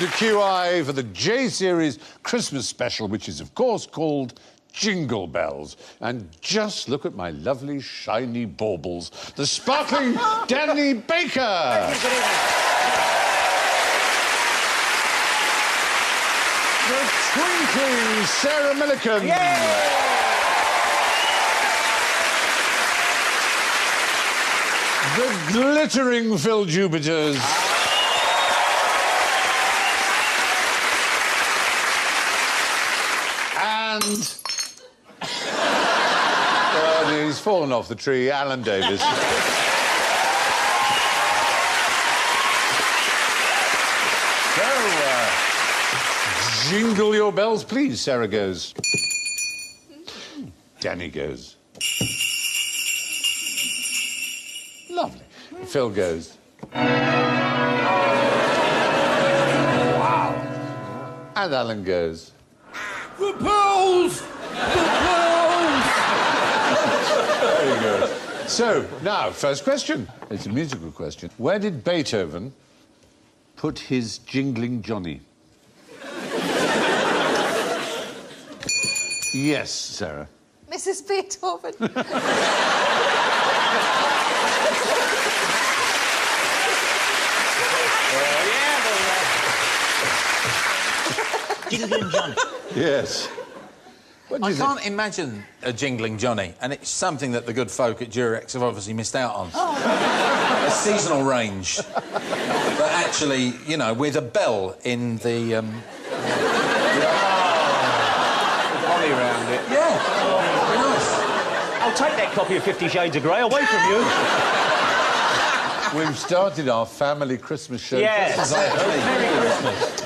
to QI for the J-Series Christmas special, which is, of course, called Jingle Bells. And just look at my lovely, shiny baubles. The sparkling Danny Baker. Thank you, good evening. The twinkling Sarah Millican. Yay! The glittering Phil Jupiters. And... oh, he's fallen off the tree, Alan Davis. So, jingle your bells, please. Sarah goes. Danny goes. Lovely. Phil goes. Wow. And Alan goes. The bells! The bells! Very good. So, now, first question. It's a musical question. Where did Beethoven put his jingling Johnny? Yes, Sarah. Mrs. Beethoven. Jingling Johnny. Yes. I can't imagine a jingling Johnny, and it's something that the good folk at Durex have obviously missed out on. Oh. A seasonal range. But actually, you know, with a bell in the... Body round it. Yeah. Oh, nice. I'll take that copy of 50 Shades of Grey away from you. We've started our family Christmas show. Yes. Just as I hoped. Merry Christmas.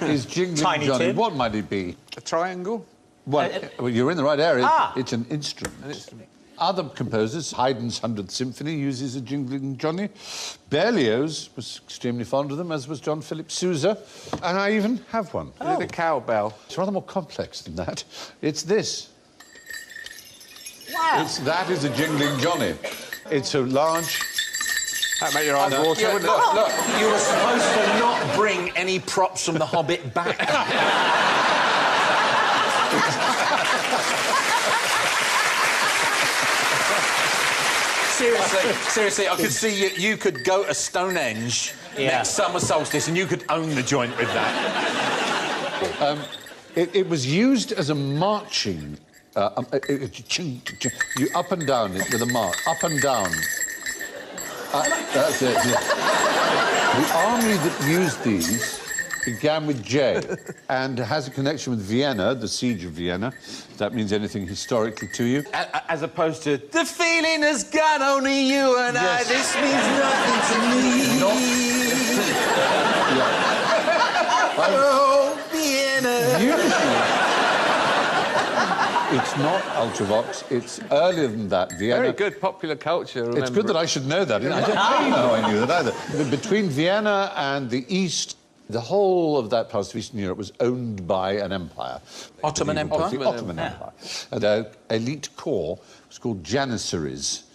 Is jingling Tiny Johnny, tin. what might it be? A triangle? Well, you're in the right area. Ah. It's an instrument. Other composers, Haydn's 100th Symphony uses a jingling Johnny. Berlioz was extremely fond of them, as was John Philip Sousa. And I even have one. Oh. The cowbell. It's rather more complex than that. It's this. Wow. That is a jingling Johnny. It's a large... That'd make your eyes water, yeah, wouldn't it? Look, you were supposed to not bring any props from The Hobbit back. Seriously, I could see you could go to Stonehenge next summer solstice and you could own the joint with that. It was used as a marching... you up and down it with a march. Up and down. That's it. Yeah. The army that used these began with J and has a connection with Vienna, the siege of Vienna. If that means anything historically to you. As opposed to, the feeling has got only you and I, this means nothing to me. Oh, Vienna. It's not Ultravox, it's earlier than that, Vienna. Very good popular culture, remember. It's good that I should know that. I don't know I knew that either. Between Vienna and the East, the whole of that part of Eastern Europe was owned by an empire. Ottoman Empire? The Ottoman Empire. And their elite corps was called Janissaries.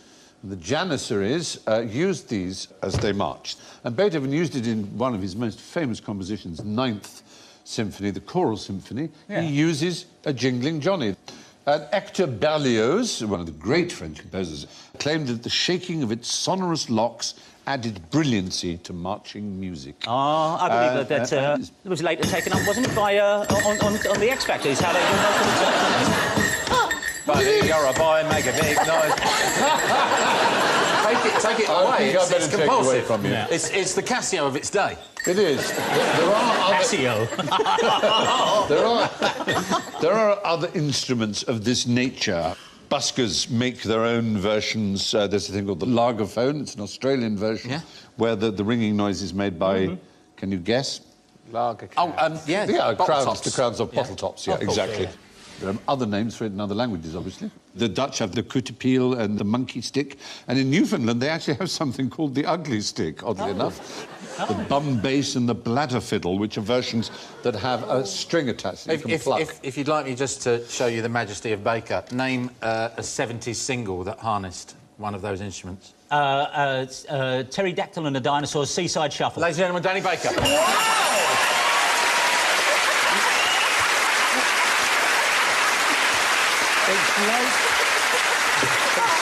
And the Janissaries used these as they marched. And Beethoven used it in one of his most famous compositions, Ninth Symphony, the Choral Symphony. Yeah. He uses a jingling Johnny. And Hector Berlioz, one of the great French composers, claimed that the shaking of its sonorous locks added brilliancy to marching music. Oh, I believe that it was later taken up, wasn't it, by on the X Factor? Is how they do But you're a boy, make a big noise. Take it away. It's compulsive. Take it away from you. Yeah. It's the Casio of its day. It is. There are Casio. there are other instruments of this nature. Buskers make their own versions. There's a thing called the lagerphone. It's an Australian version where the ringing noise is made by, can you guess? Lager. Oh, yeah. Yeah, crowns. The crowns of bottle tops, yeah, exactly. There are other names for it in other languages, obviously. The Dutch have the kutepeel and the monkey stick. And in Newfoundland, they actually have something called the ugly stick, oddly enough. The bum bass and the bladder fiddle, which are versions that have a string attached that you can pluck. If you'd like me just to show you the majesty of Baker, name a 70s single that harnessed one of those instruments. Pterodactyl and the Dinosaurs, Seaside Shuffle. Ladies and gentlemen, Danny Baker. Wow! It's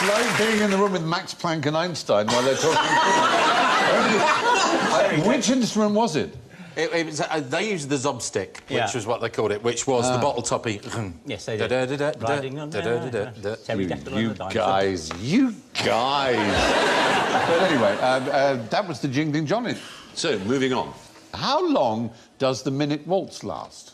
like being in the room with Max Planck and Einstein while they're talking. Which instrument was it? It was, they used the zobstick, which was what they called it, which was the bottle toppy. Yes, they did. Riding on You guys. But anyway, that was the Jingling Johnny. So, moving on. How long does the minute waltz last?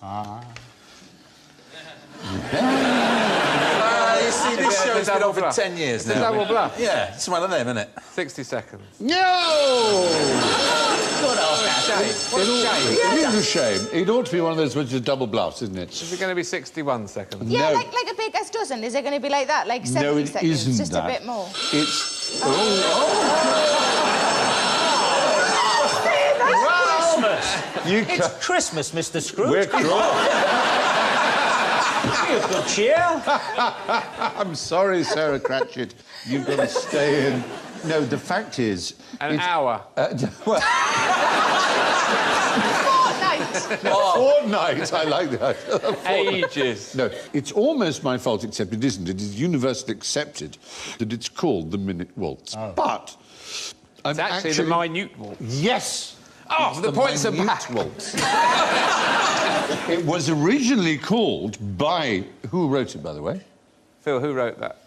You see, this show's been on for 10 years now. It's a double bluff. Yeah, it's one of them, isn't it? 60 seconds. No! What a shame. It is a shame. It ought to be one of those which is double bluffs, isn't it? Is it going to be 61 seconds? Yeah, No. like a baker's dozen. Is it going to be like that? Like 70 No, it seconds? isn't Just that. a bit more. It's... Christmas! You It's Christmas, Mr. Scrooge. We're Come on. Be of good cheer. I'm sorry, Sarah Cratchit. You've got to stay in. No, the fact is... An hour. Well, Fortnight. fortnight, I like that. Ages. No, it's almost my fault, except it isn't. It is universally accepted that it's called the minute waltz. But... I'm It's actually the minute waltz. Yes! Oh, It's the points are minute back. waltz. It was originally called by... Who wrote it, by the way? Phil, who wrote that?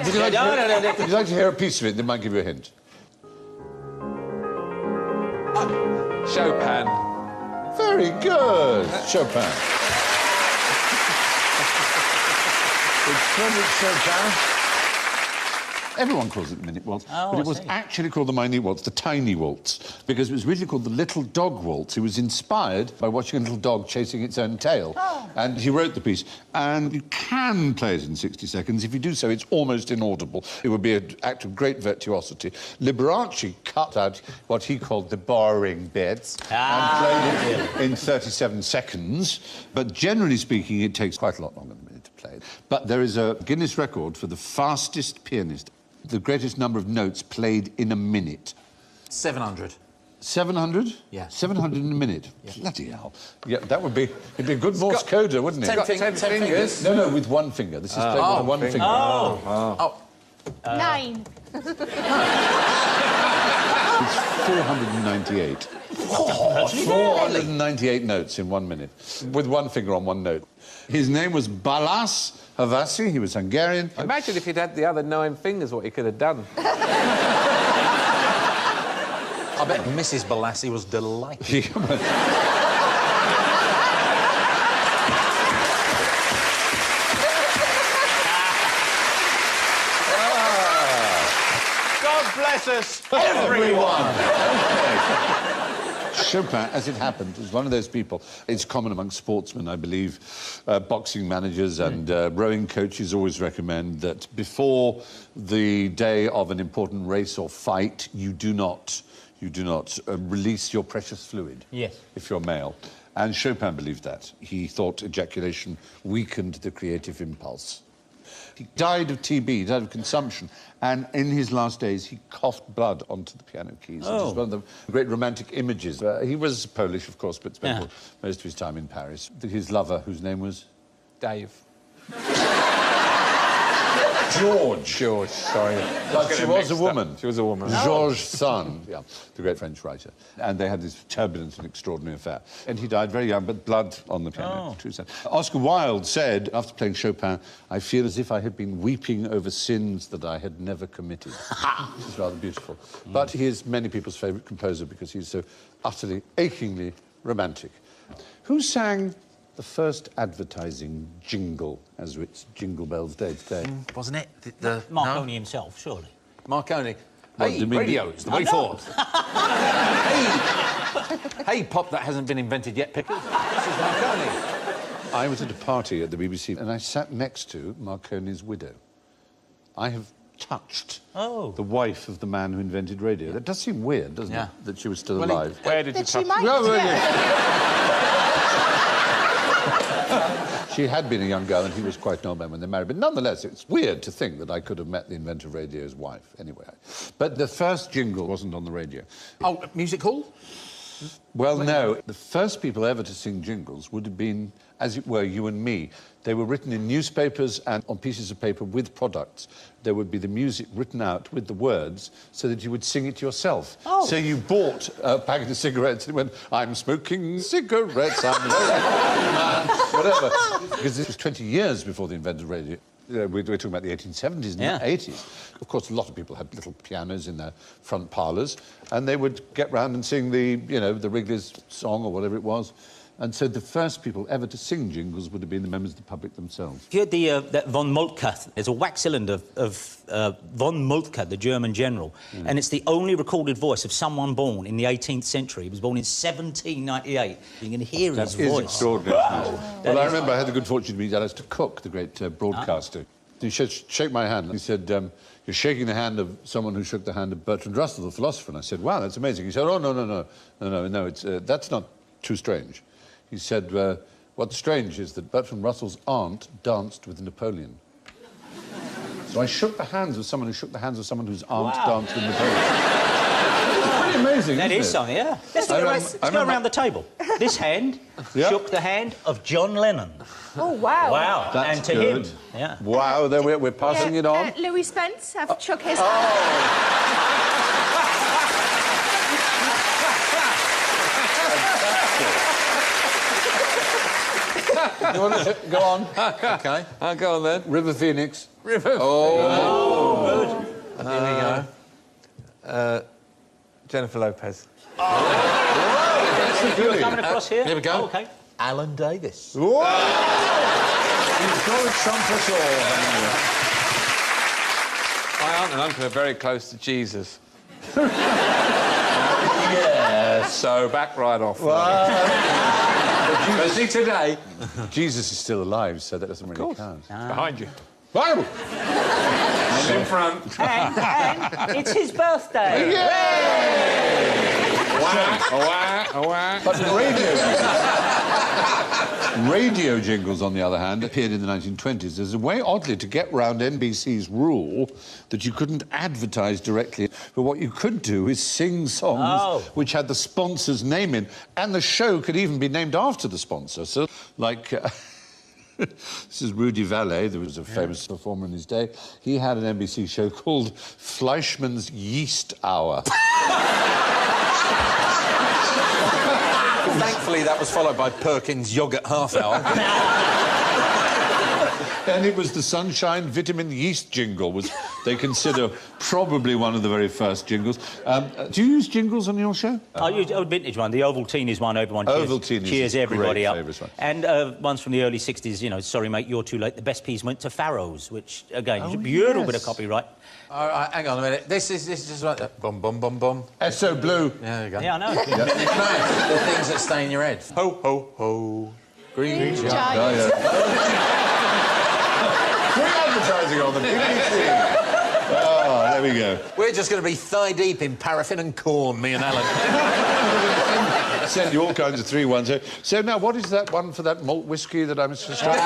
Would you like to hear a piece of it that might give you a hint? Chopin. Very good. Chopin. It's Frederick Chopin. Everyone calls it the minute waltz, Oh, but it I was see. actually called the minute waltz, the tiny waltz, because it was originally called the little dog waltz. It was inspired by watching a little dog chasing its own tail. Oh. And he wrote the piece. And you can play it in 60 seconds. If you do so, it's almost inaudible. It would be an act of great virtuosity. Liberace cut out what he called the boring bits and played it in 37 seconds. But generally speaking, it takes quite a lot longer than a minute to play it. But there is a Guinness record for the fastest pianist. The greatest number of notes played in a minute. 700. 700? Yeah. 700 in a minute. Yeah. Bloody hell. Yeah, that would be... It'd be a good Morse coder, wouldn't it? 10 fingers. No, with one finger. This is played with one finger. Oh. 9. It's 498. 498 notes in 1 minute, with one finger on one note. His name was Balázs Havasi. He was Hungarian. Imagine if he'd had the other 9 fingers, what he could have done. I bet Mrs. Balassi was delighted. God bless us, Everyone! Chopin, as it happened, was one of those people. It's common among sportsmen, I believe. Boxing managers and rowing coaches always recommend that before the day of an important race or fight, you do not release your precious fluid. Yes. If you're male. And Chopin believed that. He thought ejaculation weakened the creative impulse. He died of TB, he died of consumption, and in his last days he coughed blood onto the piano keys. It was one of the great romantic images. He was Polish, of course, but spent most of his time in Paris. His lover, whose name was? Dave. George, sorry. But she was a woman. She was a woman. Georges Sand, yeah, the great French writer. And they had this turbulent and extraordinary affair. And he died very young, but blood on the piano. True sad. Oscar Wilde said, after playing Chopin, I feel as if I had been weeping over sins that I had never committed. Which is rather beautiful. But he is many people's favourite composer because he's so utterly, achingly romantic. Who sang the first advertising jingle, as it's Jingle Bells Day today? Wasn't it? Marconi himself, surely. Marconi. What, Hey, do you mean radio, it's the way forward. Hey, pop that hasn't been invented yet, Pickles. This is Marconi. I was at a party at the BBC and I sat next to Marconi's widow. I have touched the wife of the man who invented radio. That does seem weird, doesn't it? That she was still alive. Where did you That she touch might, She had been a young girl and he was quite an old man when they married. But nonetheless, it's weird to think that I could have met the inventor of radio's wife. Anyway. But the first jingle wasn't on the radio. Oh, music hall? Well, no. The first people ever to sing jingles would have been as it were, you and me. They were written in newspapers and on pieces of paper with products. There would be the music written out with the words so that you would sing it yourself. Oh. So you bought a packet of cigarettes and it went, I'm smoking cigarettes, I'm a man, whatever. Because this was 20 years before they invented radio. We're talking about the 1870s and the 80s. Of course, a lot of people had little pianos in their front parlours, and they would get round and sing the, you know, the Wrigley's song or whatever it was. And so the first people ever to sing jingles would have been the members of the public themselves. If you heard that von Moltke, there's a wax cylinder of von Moltke, the German general, and it's the only recorded voice of someone born in the 18th century. He was born in 1798. You can hear his voice. That is extraordinary. Well, I remember I had the good fortune to meet Alistair Cook, the great broadcaster. He said, shake my hand. He said, you're shaking the hand of someone who shook the hand of Bertrand Russell, the philosopher. And I said, wow, that's amazing. He said, oh, no, it's, that's not too strange. He said, what's strange is that Bertrand Russell's aunt danced with Napoleon. So I shook the hands of someone who shook the hands of someone whose aunt danced with Napoleon. It's pretty amazing, That is it? something, yeah. Let's go around the table. This hand shook the hand of John Lennon. Oh, wow. Wow. That's and to good. him. Yeah. Wow, there we're passing it on. Louis Spence, I've shook his You want to go on? OK. I'll go on then. River Phoenix. River. Oh, good. Here we go. Jennifer Lopez. That's a goodie. Coming across here. Here we go. Oh, OK. Alan Davis. Whoa! You've got to trump us all. My aunt and uncle are very close to Jesus. Yes. So back right off. Is he today? Jesus is still alive, so that doesn't really count. Behind you. Bible! And in front. And it's his birthday. But radio jingles, on the other hand, appeared in the 1920s. There's a way, oddly, to get round NBC's rule that you couldn't advertise directly, but what you could do is sing songs which had the sponsor's name in, and the show could even be named after the sponsor. So, like... this is Rudy Vallee, there was a famous performer in his day. He had an NBC show called Fleischmann's Yeast Hour. Thankfully, that was followed by Perkins' Yoghurt Half Hour. And it was the Sunshine Vitamin Yeast jingle, was they consider probably one of the very first jingles. Do you use jingles on your show? I use a vintage one. The Ovaltine is one everyone cheers everybody up. One. And ones from the early 60s, you know, sorry, mate, you're too late. The best piece went to Pharaohs, which, again, is a beautiful bit of copyright. All right, hang on a minute. This is just like that. Bum, bum, bum, bum. SO Blue. Yeah, there you go. Yeah, I know. No, the things that stay in your head. Ho, ho, ho. Green giant. Free advertising on the BBC. Oh, there we go. We're just going to be thigh-deep in paraffin and corn, me and Alan. Send you all kinds of 3-1s. So now, what is that one for that malt whiskey that I'm struggling with?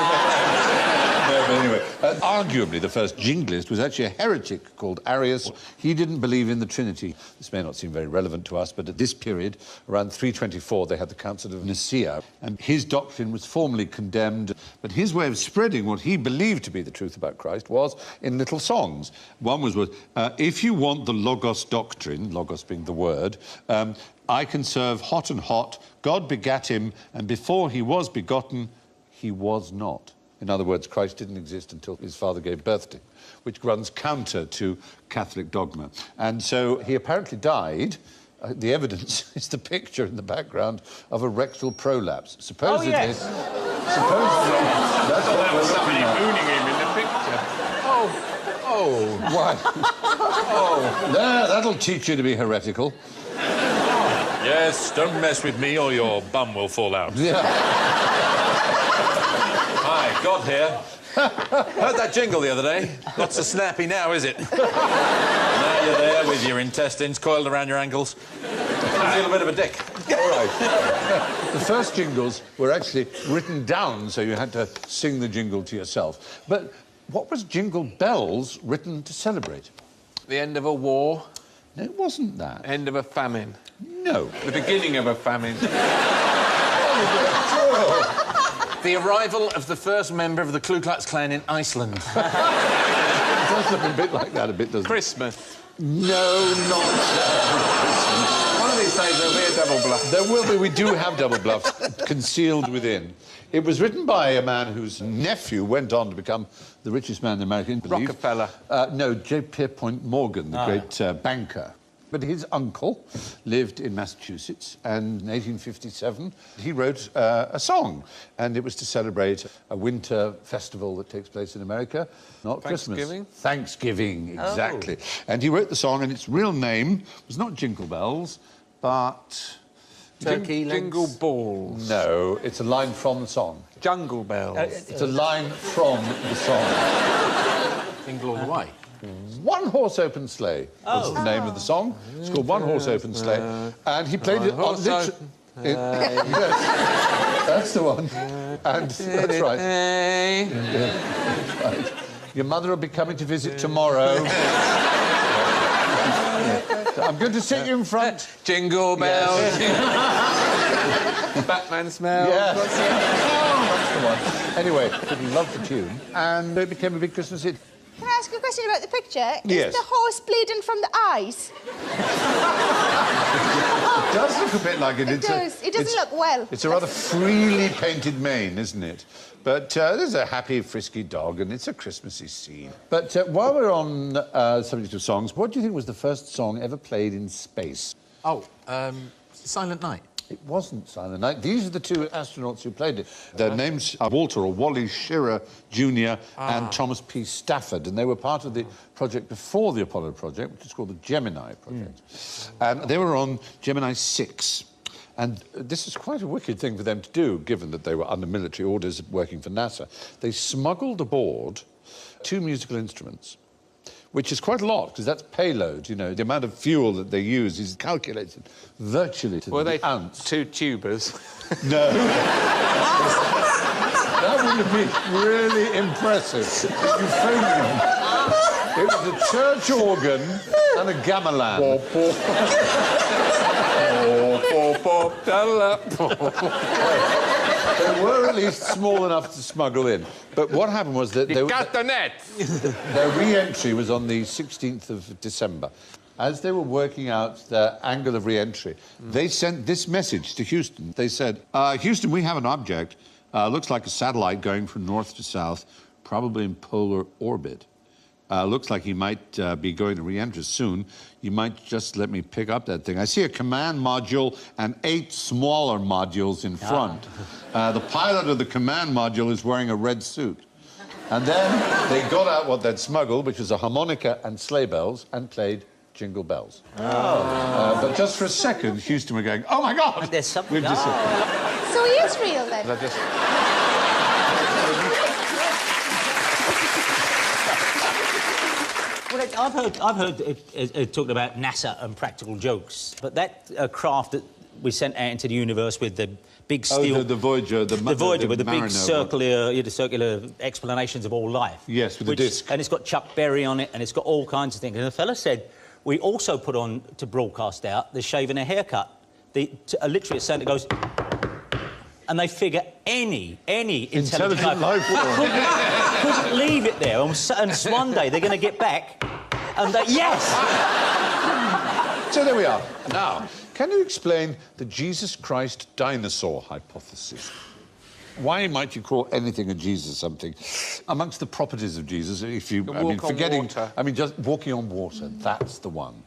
No, but anyway, arguably the first jinglist was actually a heretic called Arius. He didn't believe in the Trinity. This may not seem very relevant to us, but at this period, around 324, they had the Council of Nicaea, and his doctrine was formally condemned. But his way of spreading what he believed to be the truth about Christ was in little songs. One was, if you want the Logos doctrine, Logos being the word, I can serve hot and hot, God begat him, and before he was begotten, he was not. In other words, Christ didn't exist until his father gave birth to him, which runs counter to Catholic dogma. And so he apparently died. The evidence is the picture in the background of a rectal prolapse. Supposedly... Oh, yes. Supposedly... That's what There was somebody mooning him in the picture. Why? There, that'll teach you to be heretical. Yes, don't mess with me or your bum will fall out. Yeah. Hi, God here. Heard that jingle the other day. Not so snappy now, is it? Now you're there with your intestines coiled around your ankles. I feel a bit of a dick. All right. The first jingles were actually written down, so you had to sing the jingle to yourself. But what was Jingle Bells written to celebrate? The end of a war. No, it wasn't that. End of a famine. No. The beginning of a famine. The arrival of the first member of the Ku Klux Klan in Iceland. It does look a bit like that, a bit, doesn't it? Christmas. No, not One of these days there'll be a double bluff. There will be. We do have double bluffs concealed within. It was written by a man whose nephew went on to become the richest man in America. Rockefeller. No, J. Pierpont Morgan, the great banker. But his uncle lived in Massachusetts, and in 1857 he wrote a song, and it was to celebrate a winter festival that takes place in America, not Thanksgiving? Christmas. Thanksgiving, exactly. And he wrote the song, and its real name was not Jingle Bells, but... Turkey legs. Jingle balls. No, it's a line from the song. Jungle bells. It's a line from the song. Jingle all the way. One Horse Open Sleigh was the name of the song. It's called One Horse Open Sleigh. And he played it on... Yes, that's the one. And that's right. Yeah, right. Your mother will be coming to visit tomorrow. I'm going to sit you in front. Jingle bells. Yes. Batman smell. Yeah. That's the one. Anyway, he loved the tune, and it became a big Christmas hit. Can I ask a question about the picture? Yes. Is the horse bleeding from the eyes? It does look a bit like it. It does. It doesn't look well. It's a rather freely painted mane, isn't it? But there's a happy, frisky dog, and it's a Christmassy scene. But while we're on the subject of songs, what do you think was the first song ever played in space? Oh, Silent Night. It wasn't Silent Night. These are the two astronauts who played it. Their names are Walter or Wally Schirra Jr. and Thomas P. Stafford, and they were part of the project before the Apollo project, which is called the Gemini project. And they were on Gemini 6. And this is quite a wicked thing for them to do, given that they were under military orders working for NASA. They smuggled aboard 2 musical instruments, which is quite a lot, because that's payload, you know. The amount of fuel that they use is calculated virtually to the ounce. 2 tubers? No. That would have been really impressive if you phoned them. It was a church organ and a gamelan. They were at least small enough to smuggle in. But what happened was that their re-entry was on the 16th of December. As they were working out their angle of re-entry, they sent this message to Houston. They said, Houston, we have an object. Looks like a satellite going from north to south, probably in polar orbit. Looks like he might be going to re-enter soon. You might just let me pick up that thing. I see a command module and 8 smaller modules in front. The pilot of the command module is wearing a red suit. And then they got out what they'd smuggled, which was a harmonica and sleigh bells, and played Jingle Bells. But just for a second, Houston were going, oh, my God! There's something... We've just... So he is real, then? Well, I've heard it talked about NASA and practical jokes, but that craft that we sent out into the universe with the big steel... Oh, the Voyager, the Voyager with the big Mariner circular explanations of all life. Yes, with the disc. And it's got Chuck Berry on it, and it's got all kinds of things. And the fella said, we also put on to broadcast out the shaving a haircut. Literally a sound that goes... And they figure any intelligent life form couldn't leave it there. And one day they're going to get back and they... Yes! So there we are. Now, can you explain the Jesus Christ dinosaur hypothesis? Why might you call anything a Jesus something? Amongst the properties of Jesus, if you... just walking on water, that's the one.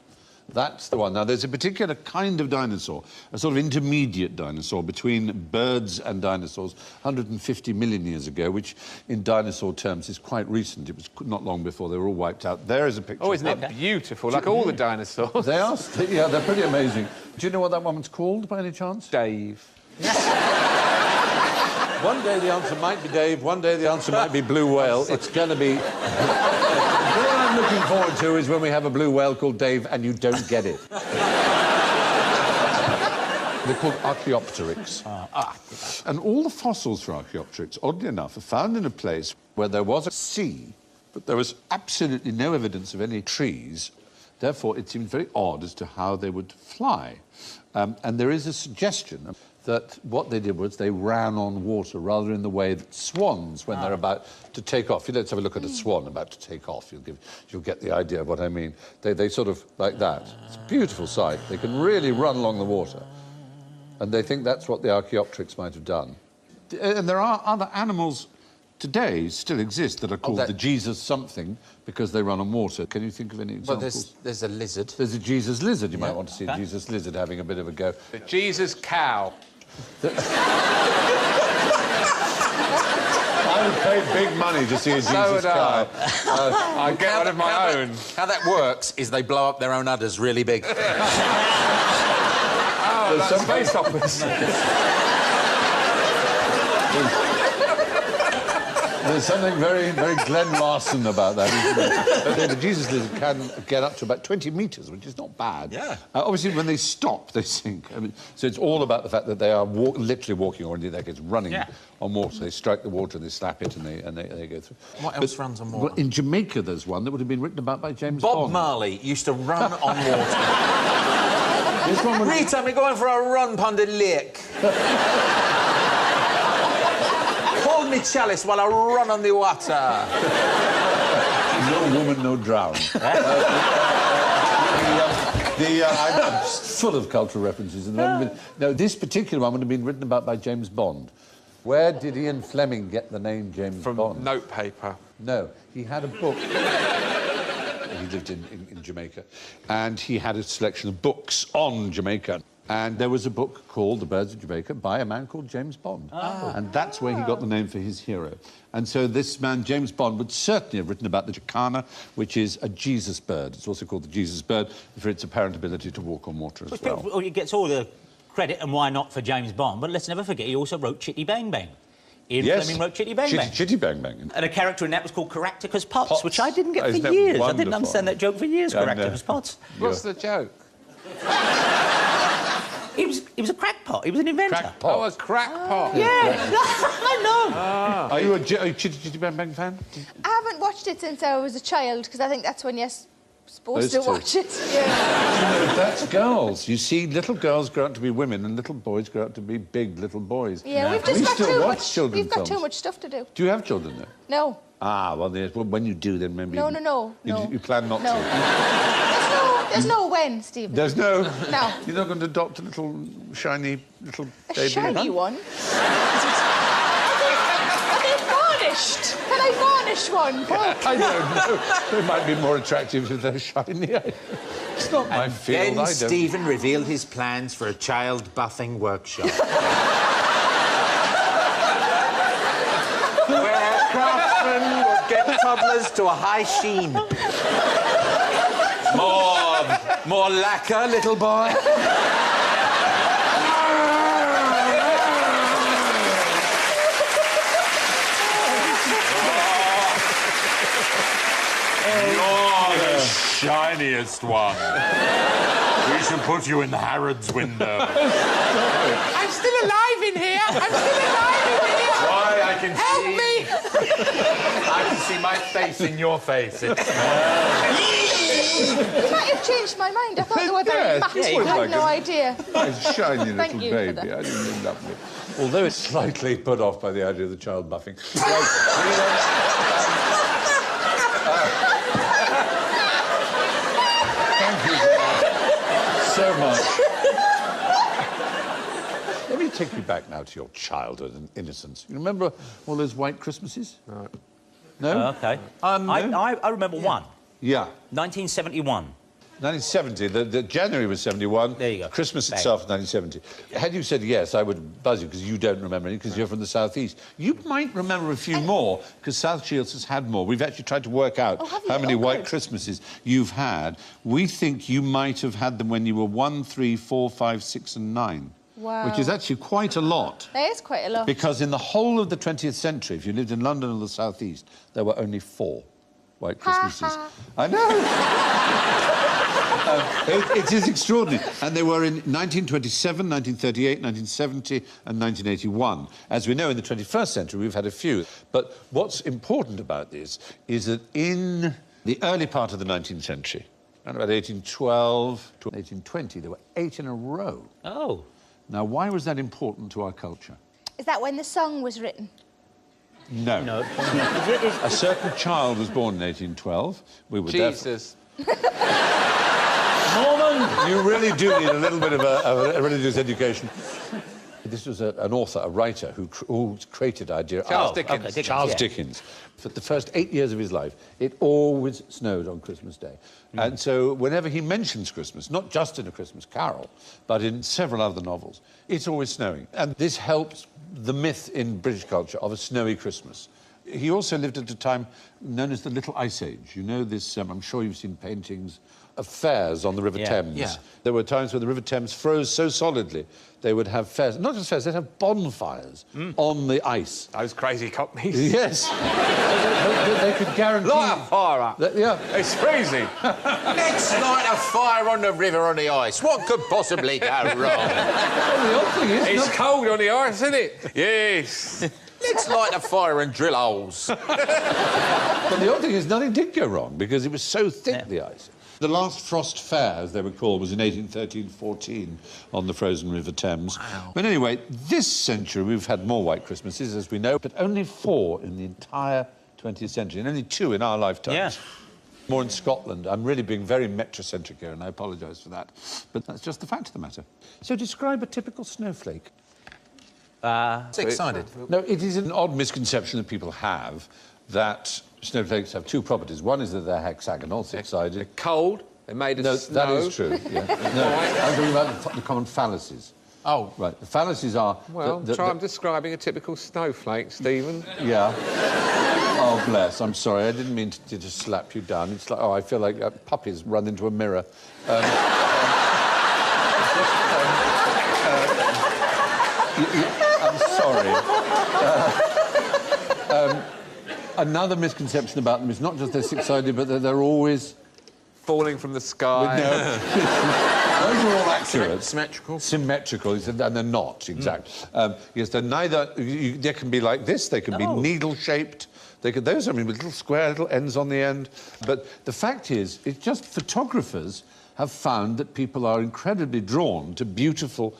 That's the one. Now, there's a particular kind of dinosaur, a sort of intermediate dinosaur between birds and dinosaurs, 150 million years ago, which in dinosaur terms is quite recent. It was not long before they were all wiped out. There is a picture. Oh, isn't it beautiful? Like all the dinosaurs. They are, yeah, they're pretty amazing. Do you know what that one's called, by any chance? Dave. One day the answer might be Dave, one day the answer might be blue whale. It's going to be... What I'm looking forward to is when we have a blue whale called Dave and you don't get it. They're called Archaeopteryx. And all the fossils for Archaeopteryx, oddly enough, are found in a place where there was a sea, but there was absolutely no evidence of any trees. Therefore, it seems very odd as to how they would fly. And there is a suggestion that what they did was they ran on water rather in the way that swans, when they're about to take off. Let's have a look at a swan about to take off. You'll get the idea of what I mean. They sort of like that. It's a beautiful sight. They can really run along the water. And they think that's what the Archaeopteryx might have done. And there are other animals today still exist that are called the Jesus something because they run on water. Can you think of any examples? Well, there's a lizard. There's a Jesus lizard. You might want to see a Jesus lizard having a bit of a go. The Jesus cow. I would pay big money to see a Jesus cow. I get one of my own. How that works is they blow up their own udders really big. Oh, that's space operas. There's something very, very Glenn Larson about that, isn't there? The Jesus lizard can get up to about 20 metres, which is not bad. Yeah. Obviously, when they stop, they sink. I mean, so it's all about the fact that they are literally walking, or indeed they get running on water. They strike the water, they slap it, and they go through. What else runs on water? Well, in Jamaica, there's one that would have been written about by James Bob Bond. Marley used to run on water. This one would... Rita, we're going for a run pon the lake. Hold me chalice while I run on the water. No woman, no drown. I'm full of cultural references. No, this particular one would have been written about by James Bond. Where did Ian Fleming get the name James Bond? From notepaper. No, he had a book. He lived in Jamaica, and he had a selection of books on Jamaica. And there was a book called The Birds of Jamaica by a man called James Bond. Oh. And that's where he got the name for his hero. And so this man, James Bond, would certainly have written about the jacana, which is a Jesus bird. It's also called the Jesus bird for its apparent ability to walk on water as well. Well, he gets all the credit, and why not, for James Bond, but let's never forget he also wrote Chitty Bang Bang. Ian Fleming wrote Chitty Bang Bang. Chitty Bang Bang. And a character in that was called Caractacus Potts, which I didn't get for years. I didn't understand that joke for years, Caractacus Potts. What's the joke? He was a crackpot. He was an inventor. Crackpot. Oh, a crackpot. Yeah, I know. Are you a Chitty Bang Bang fan? I haven't watched it since I was a child, because I think that's when you're supposed to watch it. Yeah. You know, that's girls. You see, little girls grow up to be women and little boys grow up to be big little boys. Yeah, we've just got too much. Children's We've got films. too much stuff to do. Do you have children, though? No. Ah, well, when you do, then maybe... No. You plan not No. to? There's no when, Stephen. There's no... No. You're not going to adopt a little, shiny little baby? A shiny one? Are they varnished? Can I varnish one? I don't know. They might be more attractive if they're shiny. It's not my field, Then I don't... Stephen revealed his plans for a child buffing workshop. Where craftsmen would get toddlers to a high sheen. More lacquer, little boy. You're the shiniest one. We should put you in Harrod's window. I'm still alive in here. I'm still alive in here. Why, I can Help see... me. I can see my face in your face. You might have changed my mind. I thought they were very matte. I had no idea. Nice, shiny Thank little you for baby. that. I didn't end up with... Although it's slightly put off by the idea of the child buffing. Thank you so much. Let me take you back now to your childhood and innocence. You remember all those white Christmases? No. No? Okay. I remember one. Yeah. 1971. 1970, the January was 71. There you go. Christmas Bang. itself, 1970. Had you said yes, I would buzz you, because you don't remember any, because you're from the southeast. You might remember a few more, because South Shields has had more. We've actually tried to work out how many white Christmases you've had. We think you might have had them when you were 1, 3, 4, 5, 6 and 9. Wow. Which is actually quite a lot. That is quite a lot. Because in the whole of the 20th century, if you lived in London or the southeast, there were only 4 white Christmases. I know. It is extraordinary. And they were in 1927, 1938, 1970 and 1981. As we know, in the 21st century, we've had a few. But what's important about this is that in the early part of the 19th century, around about 1812 to 1820, there were 8 in a row. Oh. Now, why was that important to our culture? Is that when the song was written? No. No. A certain child was born in 1812. We were Jesus. Norman! You really do need a little bit of a religious education. This was an author, a writer, who created the idea. Charles Dickens. Okay, Charles Dickens. For the first 8 years of his life, it always snowed on Christmas Day. And so whenever he mentions Christmas, not just in A Christmas Carol, but in several other novels, it's always snowing. And this helps the myth in British culture of a snowy Christmas. He also lived at a time known as the Little Ice Age. You know this, I'm sure you've seen paintings of fairs on the River Thames. Yeah. There were times when the River Thames froze so solidly, they would have fairs, not just fairs, they'd have bonfires on the ice. Those crazy cockneys. Yes. they could guarantee... Light a fire up. Yeah. It's freezing. Let's light a fire on the river on the ice. What could possibly go wrong? Well, the odd thing is... It's cold on the ice, isn't it? Yes. Let's light a fire and drill holes. But the odd thing is nothing did go wrong because it was so thick, the ice. The last Frost Fair, as they were called, was in 1813-14 on the frozen River Thames. Wow. But anyway, this century we've had more White Christmases, as we know, but only 4 in the entire 20th century, and only 2 in our lifetimes. Yeah. More in Scotland. I'm really being very metrocentric here, and I apologise for that. But that's just the fact of the matter. So describe a typical snowflake. Six-sided. No, it is an odd misconception that people have that snowflakes have 2 properties. One is that they're hexagonal, 6-sided. They're cold. They're made of No, snow. that is true. Yeah. No, I'm talking about the common fallacies. Oh. Right, the fallacies are... Well, try describing a typical snowflake, Stephen. Yeah. Oh, bless, I'm sorry, I didn't mean to just slap you down. It's like, oh, I feel like puppies run into a mirror. I'm sorry. Another misconception about them is not just they're 6-sided, but that they're always... Falling from the sky. No. Those are all accurate. Symmetrical. Symmetrical, and they're not, exactly. Yes, they're neither... they can be like this, they can be needle-shaped. Those, I mean, with little square little ends on the end. But the fact is, it's just photographers have found that people are incredibly drawn to beautiful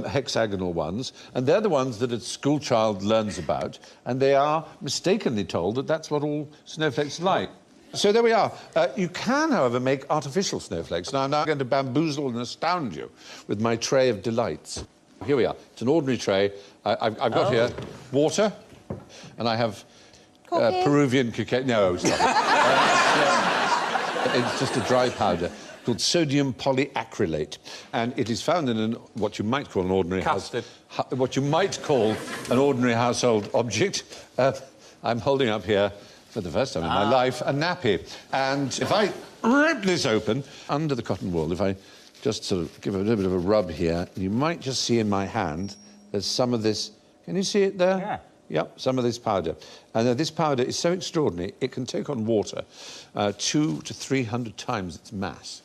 hexagonal ones, and they're the ones that a schoolchild learns about, and they are mistakenly told that that's what all snowflakes are like. So there we are. You can, however, make artificial snowflakes. Now, I'm now going to bamboozle and astound you with my tray of delights. Here we are. It's an ordinary tray. I've got here water, and I have Peruvian cacao. No, stop it. It's just a dry powder called sodium polyacrylate, and it is found in what you might call an ordinary what you might call an ordinary household object. I'm holding up here, for the first time in my life, a nappy. And if I rip this open under the cotton wool, if I just sort of give it a little bit of a rub here, you might just see in my hand there's some of this. Can you see it there? Yeah. Yep, some of this powder. And this powder is so extraordinary, it can take on water 200 to 300 times its mass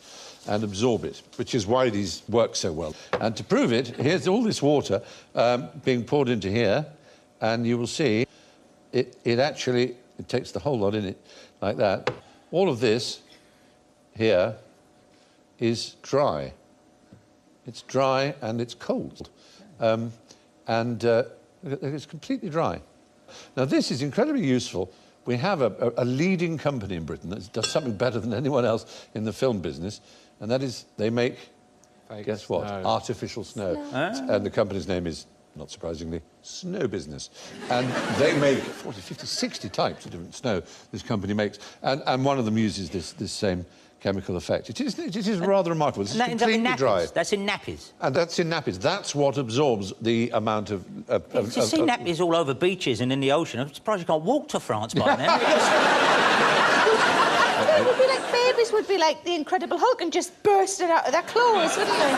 and absorb it, which is why these work so well. And to prove it, here's all this water being poured into here, and you will see it actually... It takes the whole lot in it, like that. All of this here is dry. It's dry and it's cold. It's completely dry. Now, this is incredibly useful. We have a leading company in Britain that does something better than anyone else in the film business, and that is they make, guess what, artificial snow. And the company's name is, not surprisingly, Snow Business. And they make 40, 50, 60 types of different snow this company makes. And one of them uses this same chemical effect. It is rather remarkable. It's completely dry. That's in nappies. And that's in nappies. That's what absorbs the amount of... You see nappies all over beaches and in the ocean. I'm surprised you can't walk to France by now. It would be like babies would be like the Incredible Hulk and just burst it out of their clothes, wouldn't they?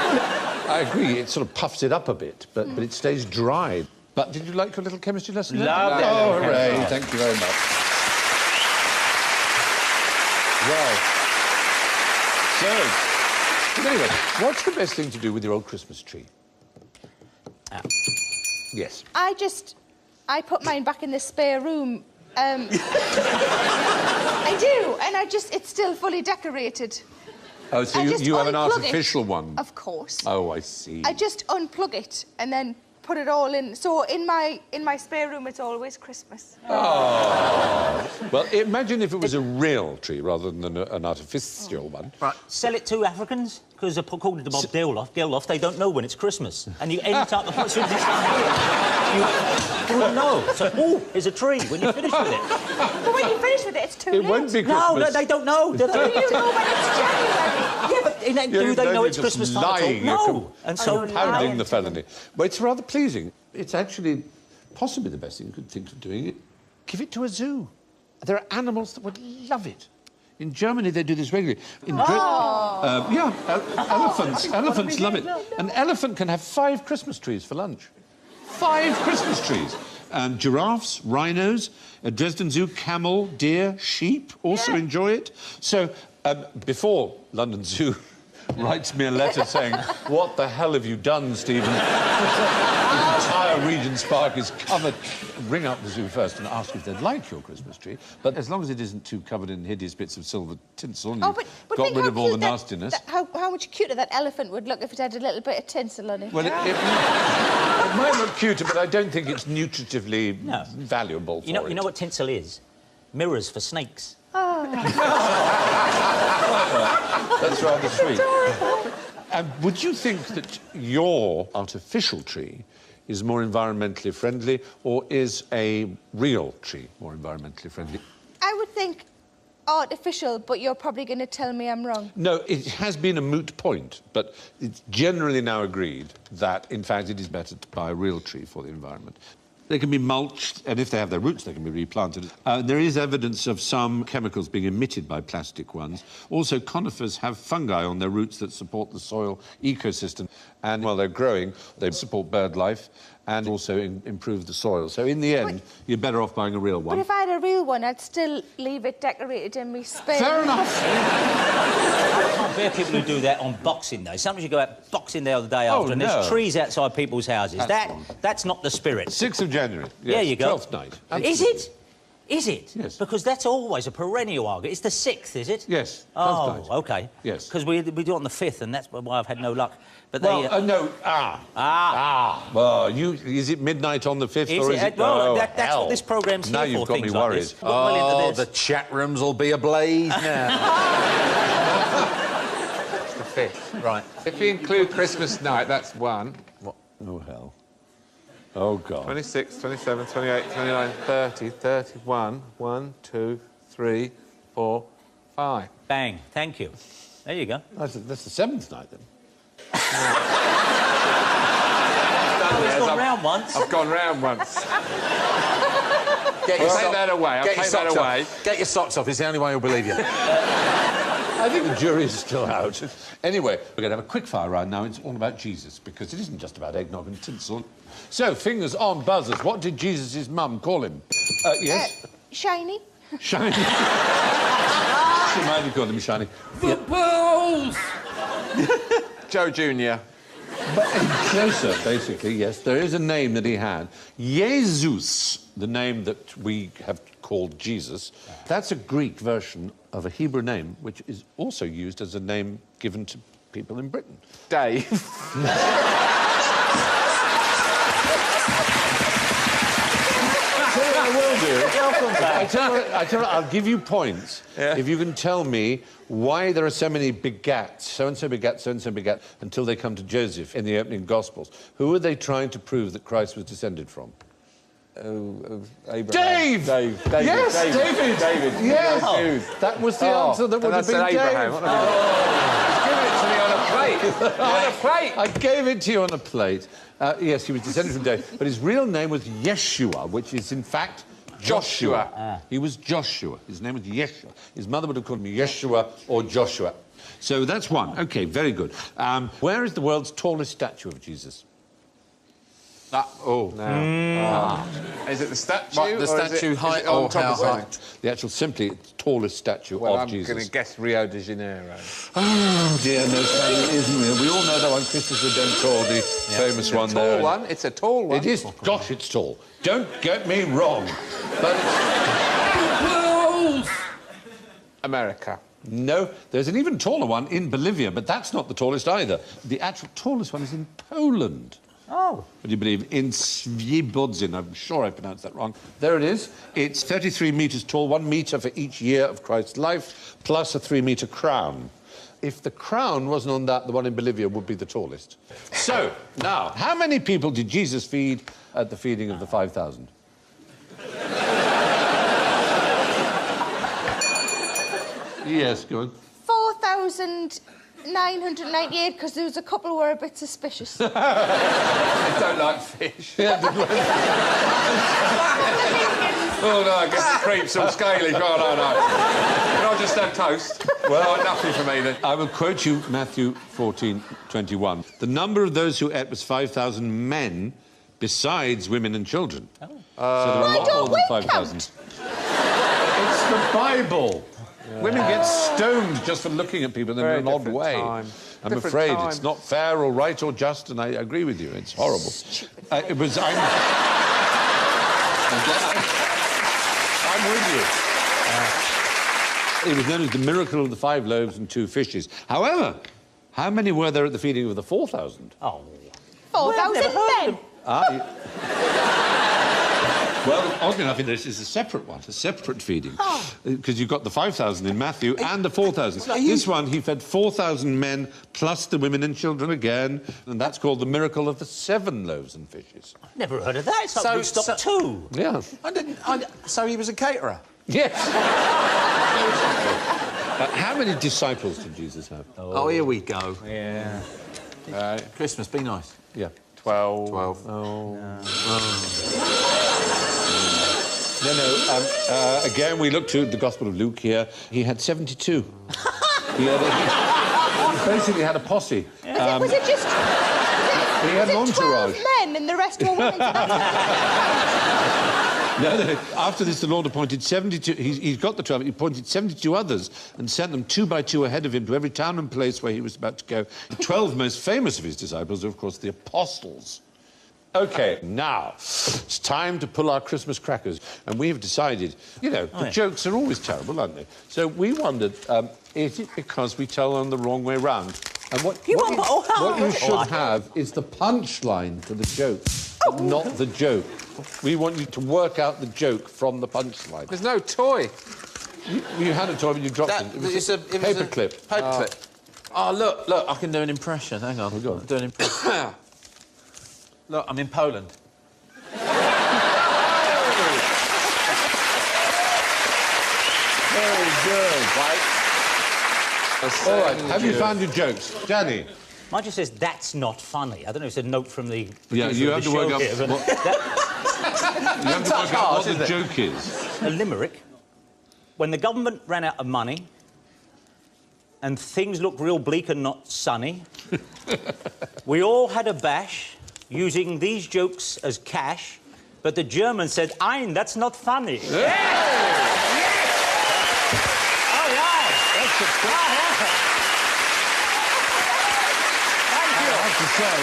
I agree. It sort of puffs it up a bit, but it stays dry. But did you like your little chemistry lesson? Lovely. Oh, hooray. Thank you very much. Well, so anyway, what's the best thing to do with your old Christmas tree? Yes. I put mine back in the spare room. I do, and it's still fully decorated. Oh, so you have an artificial one? Of course. Oh, I see. I just unplug it and then put it all in. So in my spare room, it's always Christmas. Oh. Well, imagine if it was a real tree rather than an artificial one. Right. Sell it to Africans, because according to Bob Geldof, they don't know when it's Christmas. And any time the as soon as it's you wouldn't know. So, oh, here's a tree when you finish with it. But when you finish with it, it's too late. It won't be Christmas. No, they don't know. Do you know when it's January? Yeah, but do they know it's Christmas time lying. at all? You're No. And so compounding the felony. But it's rather pleasing. It's actually possibly the best thing you could think of doing it. Give it to a zoo. There are animals that would love it. In Germany, they do this regularly. In elephants love it. An elephant can have 5 Christmas trees for lunch. 5 Christmas trees. And giraffes, rhinos, a Dresden Zoo, camel, deer, sheep also enjoy it. So before London Zoo writes me a letter saying, what the hell have you done, Stephen? The entire Regent's Park is covered. Ring up the zoo first and ask if they'd like your Christmas tree. But as long as it isn't too covered in hideous bits of silver tinsel and you've got rid of all the nastiness. How much cuter that elephant would look if it had a little bit of tinsel on it. Well, it might look cuter, but I don't think it's nutritively valuable for it. You know what tinsel is? Mirrors for snakes. Oh. That's rather sweet. Would you think that your artificial tree is more environmentally friendly, or is a real tree more environmentally friendly? I would think artificial, but you're probably going to tell me I'm wrong. No, it has been a moot point, but it's generally now agreed that, in fact, it is better to buy a real tree for the environment. They can be mulched, and if they have their roots, they can be replanted. There is evidence of some chemicals being emitted by plastic ones. Also, conifers have fungi on their roots that support the soil ecosystem. And while they're growing, they support bird life and also improve the soil. So in the end, you're better off buying a real one. But if I had a real one, I'd still leave it decorated in my spare. Fair enough. I can't bear people who do that on Boxing Day. Sometimes you go out Boxing Day or the day after, and there's trees outside people's houses. That's not the spirit. 6th of January. Yes, there you go. 12th night. Is it? Is it? Yes. Because that's always a perennial argument. It's the 6th, is it? Yes. 12th night. OK. Yes. Because we do it on the 5th, and that's why I've had no luck. But Well, they, no. Well, is it midnight on the 5th, or is it? Well, that's what this programme's here for. Now you've got me worried. Like well the chat rooms will be ablaze now. It's the 5th, right. If you include Christmas night, that's 1. What? Oh, hell. Oh, God. 26, 27, 28, 29, 30, 31, 1, 2, 3, 4, 5. Bang. Thank you. There you go. That's the 7th night, then. It's gone round once. I've gone round once. Get your Take that away. I'll take that away. Get your socks off. It's the only way he'll believe you. I think the jury's still out. Anyway, we're going to have a quick fire round now. It's all about Jesus, because it isn't just about eggnog and tinsel. So, fingers on buzzers. What did Jesus' mum call him? Yes? Shiny. Shiny. She might have called him Shiny. Footballs! Joe Jr. But closer, basically, yes. There is a name that he had. Jesus, the name that we have called Jesus. That's a Greek version of a Hebrew name, which is also used as a name given to people in Britain. Dave. I tell you, I'll give you points if you can tell me why there are so many begats, so-and-so begat, so-and-so begat, until they come to Joseph in the opening Gospels. Who are they trying to prove that Christ was descended from? Abraham. David! Yes, David! Yes! That was the answer that would have been Abraham. Dave. Give it to me on a plate. On a plate. I gave it to you on a plate. Yes, he was descended from David, but his real name was Yeshua, which is, in fact, Joshua. He was Joshua. His name was Yeshua. His mother would have called him Yeshua or Joshua. So that's one. OK, very good. Where is the world's tallest statue of Jesus? Is it the statue? What, the statue height or how high? The actual, simply, tallest statue of Jesus. I'm going to guess Rio de Janeiro. Oh, dear, no, sadly, isn't it? We all know that one, Christopher Dentor, the famous one there. Tall one. It's a tall one. It is. Gosh, it's tall. Don't get me wrong. But America. No, there's an even taller one in Bolivia, but that's not the tallest either. The actual tallest one is in Poland. Oh. Would you believe? In Sfdebris, I'm sure I pronounced that wrong. There it is. It's 33 metres tall, 1 metre for each year of Christ's life, plus a 3-metre crown. If the crown wasn't on that, the one in Bolivia would be the tallest. So, now, how many people did Jesus feed at the feeding of the 5,000? Yes, go on. 4,998, because there was a couple were a bit suspicious. They don't like fish. Oh, no, I guess the creeps all scaly. Oh, no. Can I just have toast? Well, nothing for me, then. I will quote you Matthew 14:21. The number of those who ate was 5,000 men, besides women and children. Oh. So there are a lot more than 5,000. It's the Bible. Yeah. Women get stoned just for looking at people in an odd way. I'm afraid it's not fair or right or just, and I agree with you. It's horrible. It was... I'm with you. It was known as the miracle of the 5 loaves and 2 fishes. However, how many were there at the feeding of the 4,000? Oh. 4,000 men. Well, oddly enough, this is a separate one, a separate feeding. Because you've got the 5,000 in Matthew and the 4,000. This one, he fed 4,000 men plus the women and children again, and that's called the miracle of the 7 loaves and fishes. I've never heard of that. It's like we stopped 2. Yeah. So he was a caterer? Yes. How many disciples did Jesus have? Oh, here we go. Yeah. Christmas, be nice. Yeah. 12. 12. Oh. No. Again, we look to the Gospel of Luke here. He had 72. He basically had a posse. Yeah. Was it just... He had an entourage. 12 men and the rest were women. No, after this, the Lord appointed 72... He's got the 12. He appointed 72 others and sent them 2 by 2 ahead of him to every town and place where he was about to go. The 12 most famous of his disciples are, of course, the apostles. OK, now, it's time to pull our Christmas crackers. And we've decided, you know, the jokes are always terrible, aren't they? So we wondered, is it because we tell them the wrong way round? And what you should have is the punchline to the joke, not the joke. We want you to work out the joke from the punchline. There's no toy. You had a toy, but you dropped it. It was a paper clip. Paper clip. Oh, look, I can do an impression. Hang on. Go on. I'll do an impression. Look, I'm in Poland. Very good. Right. All right, have you found your jokes? Danny? Mine just says, that's not funny. I don't know if it's a note from the... Yeah, you have to work out what the joke is. A limerick. When the government ran out of money and things looked real bleak and not sunny, we all had a bash using these jokes as cash, but the German said, "Ein, that's not funny." Yeah. Yes! Oh, yeah! That's a I have to say,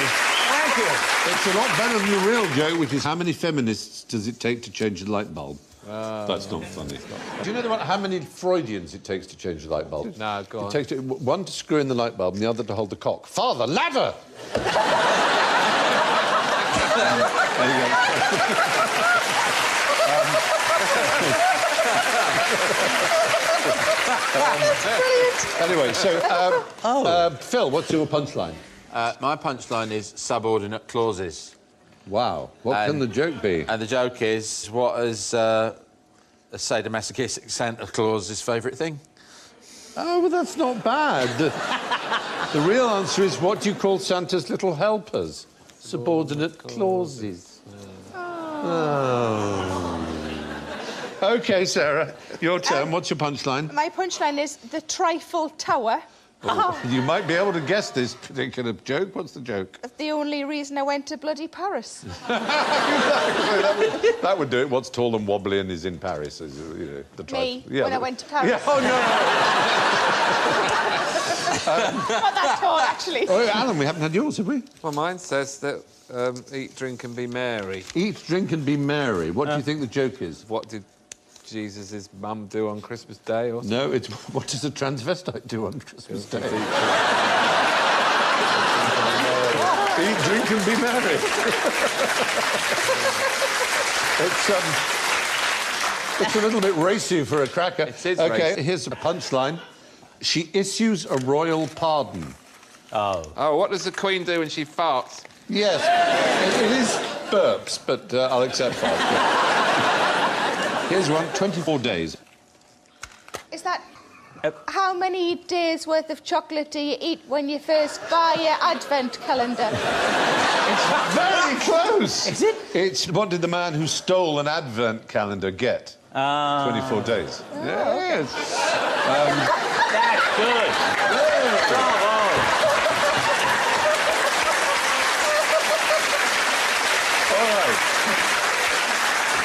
thank you. It's a lot better than the real joke, which is how many feminists does it take to change a light bulb? That's not funny. Do you know how many Freudians it takes to change a light bulb? No, go on. It takes one to screw in the light bulb and the other to hold the cock. Father, ladder! There you go. Anyway, so, Phil, what's your punchline? My punchline is subordinate clauses. Wow. What can the joke be? And the joke is, what is a sadomasochistic Santa Claus's favourite thing? Oh, well, that's not bad. The real answer is, what do you call Santa's little helpers? Subordinate clauses. Oh. OK, Sarah, your turn. What's your punchline? My punchline is the Trifle Tower. Oh, you might be able to guess this particular joke. What's the joke? That's the only reason I went to bloody Paris. Exactly. That would do it. What's tall and wobbly and is in Paris? Is, you know, the Me, when I went to Paris. Yeah. Oh, no. Not that tall, actually. Oh, Alan, we haven't had yours, have we? Well, mine says that eat, drink and be merry. Eat, drink and be merry. What do you think the joke is? What did Jesus' mum do on Christmas Day or something? No, it's what does a transvestite do on Christmas Day? Eat, drink and be merry. It's a little bit racy for a cracker. It is OK, racy. here's a punchline. She issues a royal pardon. Oh. Oh, what does the Queen do when she farts? Yes, it is burps, but I'll accept that. Here's one, 24 days. Is that... How many days' worth of chocolate do you eat when you first buy your advent calendar? It's very close. Is it? It's what did the man who stole an advent calendar get? 24 days. Yeah, yes. That's good. Bravo. All right.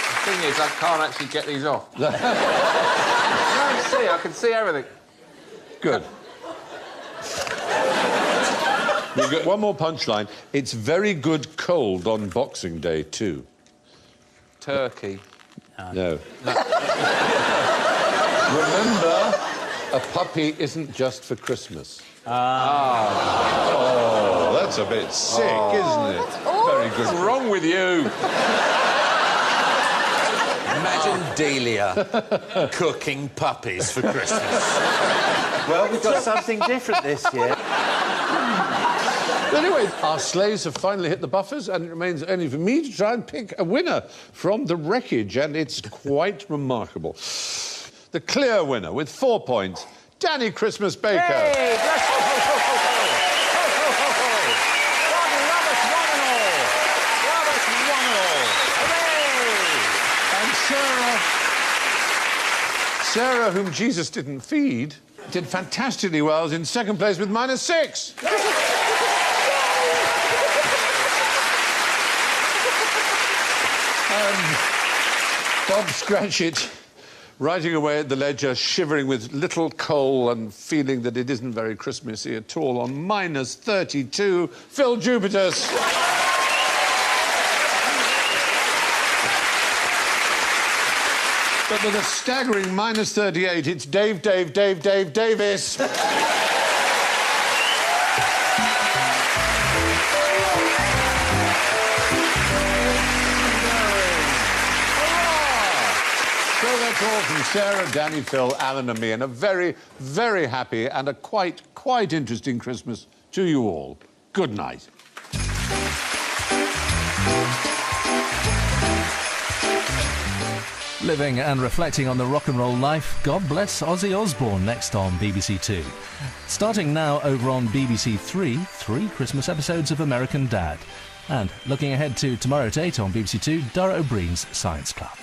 The thing is, I can't actually get these off. I can see everything. Good. We've got one more punchline. It's very good cold on Boxing Day, too. Turkey. No. Remember, a puppy isn't just for Christmas. Oh, that's a bit sick, isn't it? That's awful. Very good. What's wrong with you? Imagine Delia cooking puppies for Christmas. Well, we've got something different this year. Anyway, our sleighs have finally hit the buffers, and it remains only for me to try and pick a winner from the wreckage, and it's quite remarkable. The clear winner, with 4 points, Danny Christmas Baker. Hey, bless you. Ho, ho, ho, ho. Ho, ho, ho, ho. God love us one and all. Love us one and all. Hooray! And Sarah, whom Jesus didn't feed, did fantastically well, is in second place with -6. Bob Scratchit, writing away at the ledger, shivering with little coal and feeling that it isn't very Christmassy at all, on -32, Phil Jupitus. But with a staggering -38, it's Dave Davis. So that's all from Sarah, Danny, Phil, Alan and me, and a very, very happy and a quite interesting Christmas to you all. Good night. Living and reflecting on the rock and roll life, God Bless Ozzy Osbourne, next on BBC Two. Starting now over on BBC Three, 3 Christmas episodes of American Dad. And looking ahead to tomorrow at 8 on BBC Two, Dara O'Brien's Science Club.